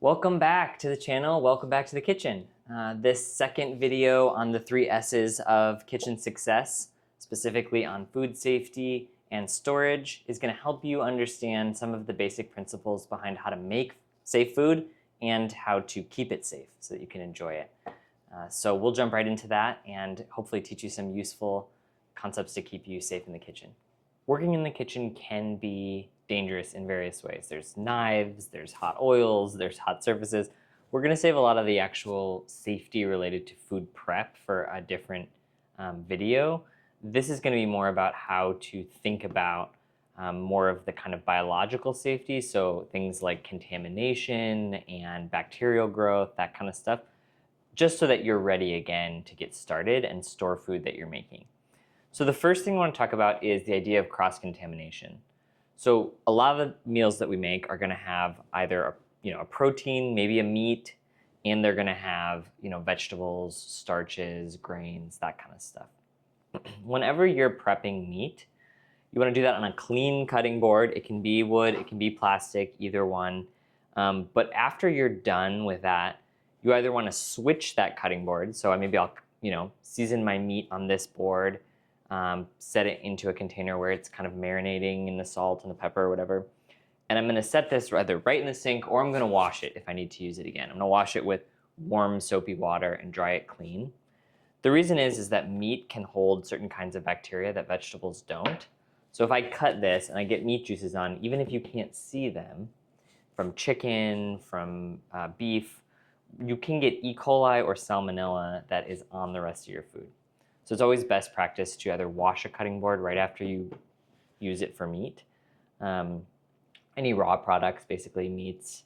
Welcome back to the channel. Welcome back to the kitchen. This second video on the 3 S's of kitchen success, specifically on food safety and storage, is going to help you understand some of the basic principles behind how to make safe food and how to keep it safe so that you can enjoy it. So we'll jump right into that and hopefully teach you some useful concepts to keep you safe in the kitchen. Working in the kitchen can be dangerous in various ways. There's knives, there's hot oils, there's hot surfaces. We're going to save a lot of the actual safety related to food prep for a different video. This is going to be more about how to think about more of the kind of biological safety, so things like contamination and bacterial growth, that kind of stuff, just so that you're ready again to get started and store food that you're making. So the first thing I want to talk about is the idea of cross-contamination. So a lot of the meals that we make are going to have either a protein, maybe a meat, and they're going to have vegetables, starches, grains, that kind of stuff. Whenever you're prepping meat, you want to do that on a clean cutting board. It can be wood, it can be plastic, either one. But after you're done with that, you either want to switch that cutting board. So maybe I'll season my meat on this board, set it into a container where it's kind of marinating in the salt and the pepper or whatever. And I'm going to set this either right in the sink or I'm going to wash it if I need to use it again. I'm going to wash it with warm soapy water and dry it clean. The reason is that meat can hold certain kinds of bacteria that vegetables don't. So if I cut this and I get meat juices on, even if you can't see them, from chicken, from beef, you can get E. coli or salmonella that is on the rest of your food. So it's always best practice to either wash a cutting board right after you use it for meat. Any raw products, basically meats,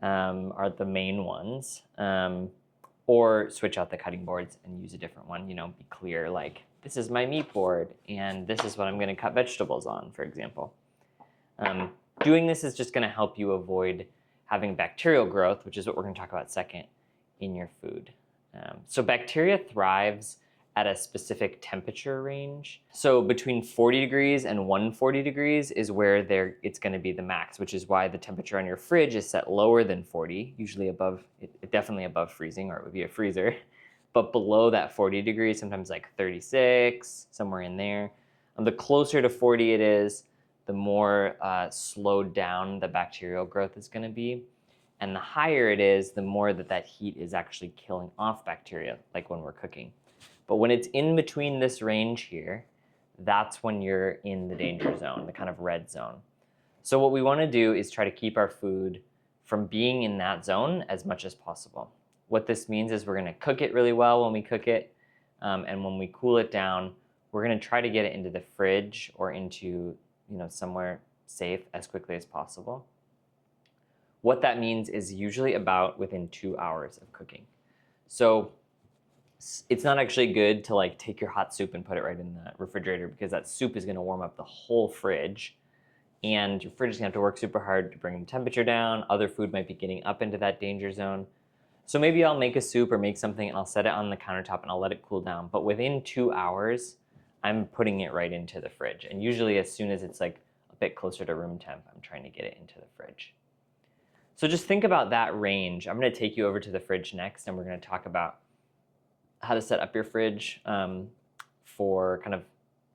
are the main ones. Or switch out the cutting boards and use a different one. Be clear, like, this is my meat board and this is what I'm going to cut vegetables on, for example. Doing this is just going to help you avoid having bacterial growth, which is what we're going to talk about second, in your food. So bacteria thrives at a specific temperature range. So between 40 degrees and 140 degrees is where it's going to be the max, which is why the temperature on your fridge is set lower than 40, usually above, definitely above freezing, or it would be a freezer, but below that 40 degrees, sometimes like 36, somewhere in there. The closer to 40 it is, the more slowed down the bacterial growth is going to be. And the higher it is, the more that heat is actually killing off bacteria, like when we're cooking. But when it's in between this range here, that's when you're in the danger zone, the kind of red zone. So what we want to do is try to keep our food from being in that zone as much as possible. What this means is we're going to cook it really well when we cook it, and when we cool it down, we're going to try to get it into the fridge or into somewhere safe as quickly as possible. What that means is usually about within 2 hours of cooking. So it's not actually good to take your hot soup and put it right in the refrigerator, because that soup is going to warm up the whole fridge, and your fridge is going to have to work super hard to bring the temperature down. Other food might be getting up into that danger zone. So maybe I'll make a soup or make something and I'll set it on the countertop and I'll let it cool down. But within 2 hours, I'm putting it right into the fridge. And usually as soon as it's a bit closer to room temp, I'm trying to get it into the fridge. So just think about that range. I'm going to take you over to the fridge next, and we're going to talk about how to set up your fridge for kind of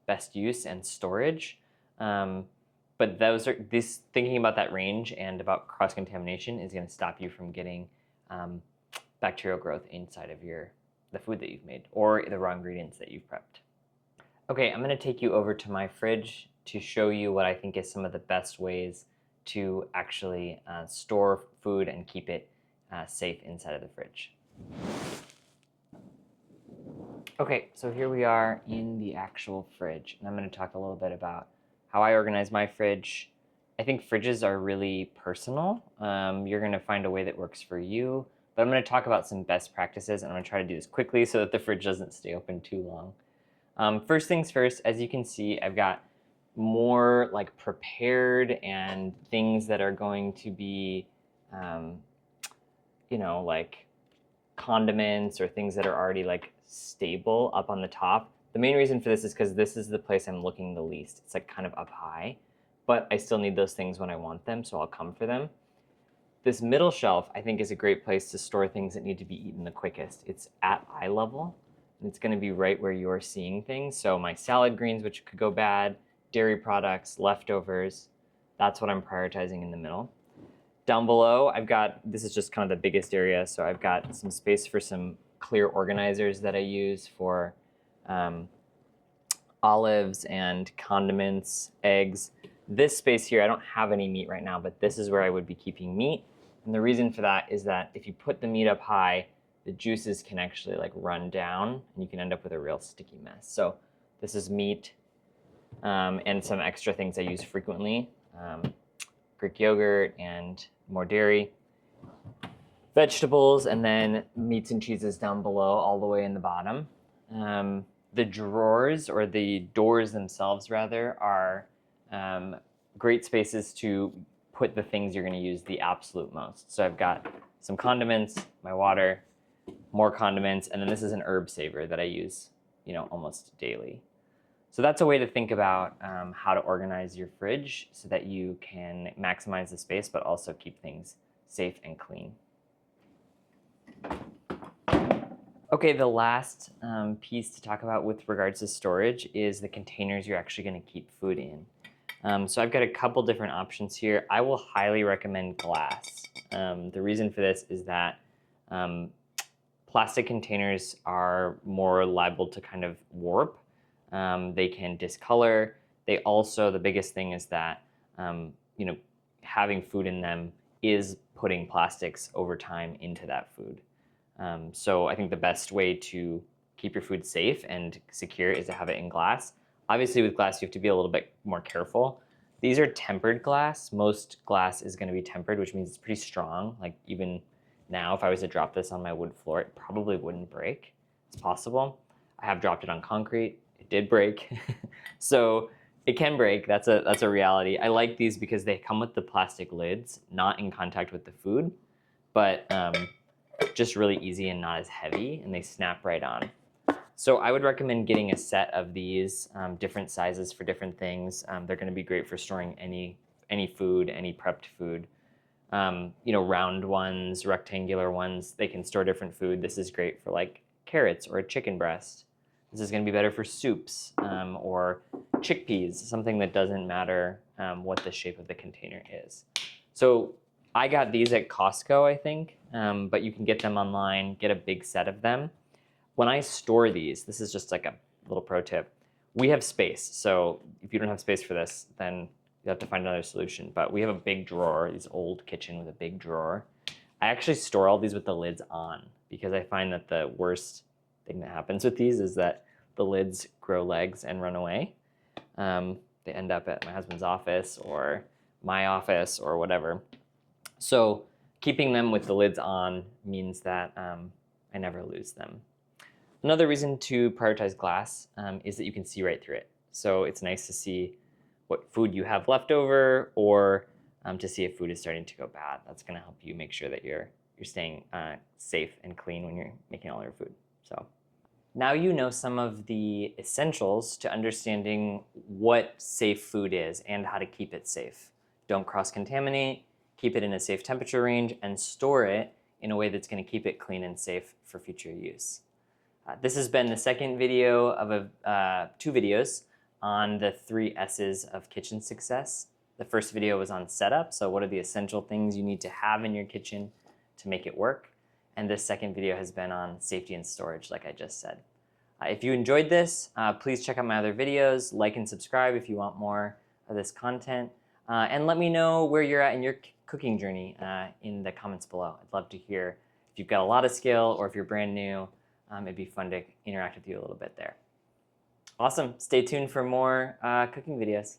best use and storage. But thinking about that range and about cross-contamination is going to stop you from getting bacterial growth inside of the food that you've made or the raw ingredients that you've prepped. Okay, I'm going to take you over to my fridge to show you what I think is some of the best ways to actually store food and keep it safe inside of the fridge. Okay, so here we are in the actual fridge, and I'm going to talk a little bit about how I organize my fridge. I think fridges are really personal. You're going to find a way that works for you, but I'm going to talk about some best practices, and I'm going to try to do this quickly so that the fridge doesn't stay open too long. First things first, as you can see, I've got more prepared and things that are going to be, like condiments or things that are already stable up on the top. The main reason for this is because this is the place I'm looking the least. It's kind of up high, but I still need those things when I want them, so I'll come for them. This middle shelf, I think, is a great place to store things that need to be eaten the quickest. It's at eye level, and it's going to be right where you're seeing things. So my salad greens, which could go bad, dairy products, leftovers, that's what I'm prioritizing in the middle. Down below, I've got, this is just kind of the biggest area, so I've got some space for some clear organizers that I use for olives and condiments, eggs. This space here, I don't have any meat right now, but this is where I would be keeping meat. And the reason for that is that if you put the meat up high, the juices can actually like run down and you can end up with a real sticky mess. So this is meat and some extra things I use frequently. Greek yogurt and more dairy. Vegetables, and then meats and cheeses down below, all the way in the bottom. The drawers, or the doors themselves rather, are great spaces to put the things you're going to use the absolute most. So I've got some condiments, my water, more condiments, and then this is an herb saver that I use, almost daily. So that's a way to think about how to organize your fridge so that you can maximize the space, but also keep things safe and clean. Okay, the last piece to talk about with regards to storage is the containers you're actually going to keep food in. So I've got a couple different options here. I will highly recommend glass. The reason for this is that plastic containers are more liable to kind of warp. They can discolor. They also, the biggest thing is that having food in them is putting plastics over time into that food. So I think the best way to keep your food safe and secure is to have it in glass. Obviously with glass, you have to be a little bit more careful. These are tempered glass. Most glass is going to be tempered, which means it's pretty strong. Like even now, if I was to drop this on my wood floor, it probably wouldn't break. It's possible. I have dropped it on concrete. It did break. So it can break. That's a reality. I like these because they come with the plastic lids, not in contact with the food, but just really easy and not as heavy, and they snap right on. So I would recommend getting a set of these, different sizes for different things. They're going to be great for storing any food, any prepped food. Round ones, rectangular ones, they can store different food. This is great for like carrots or a chicken breast. This is going to be better for soups or chickpeas, something that doesn't matter what the shape of the container is. So I got these at Costco, I think, but you can get them online, get a big set of them. When I store these, this is just like a little pro tip, we have space. So if you don't have space for this, then you have to find another solution. But we have a big drawer, this old kitchen with a big drawer. I actually store all these with the lids on because I find that the worst thing that happens with these is that the lids grow legs and run away. They end up at my husband's office or my office or whatever. So keeping them with the lids on means that I never lose them. Another reason to prioritize glass is that you can see right through it. So it's nice to see what food you have left over, or to see if food is starting to go bad. That's going to help you make sure that you're staying safe and clean when you're making all your food. So now you know some of the essentials to understanding what safe food is and how to keep it safe. Don't cross-contaminate, keep it in a safe temperature range, and store it in a way that's going to keep it clean and safe for future use. This has been the second video of two videos on the 3 S's of kitchen success. The first video was on setup, so what are the essential things you need to have in your kitchen to make it work? And this second video has been on safety and storage, like I just said. If you enjoyed this, please check out my other videos, like and subscribe if you want more of this content, and let me know where you're at in your cooking journey in the comments below. I'd love to hear if you've got a lot of skill or if you're brand new. It'd be fun to interact with you a little bit there. Awesome. Stay tuned for more cooking videos.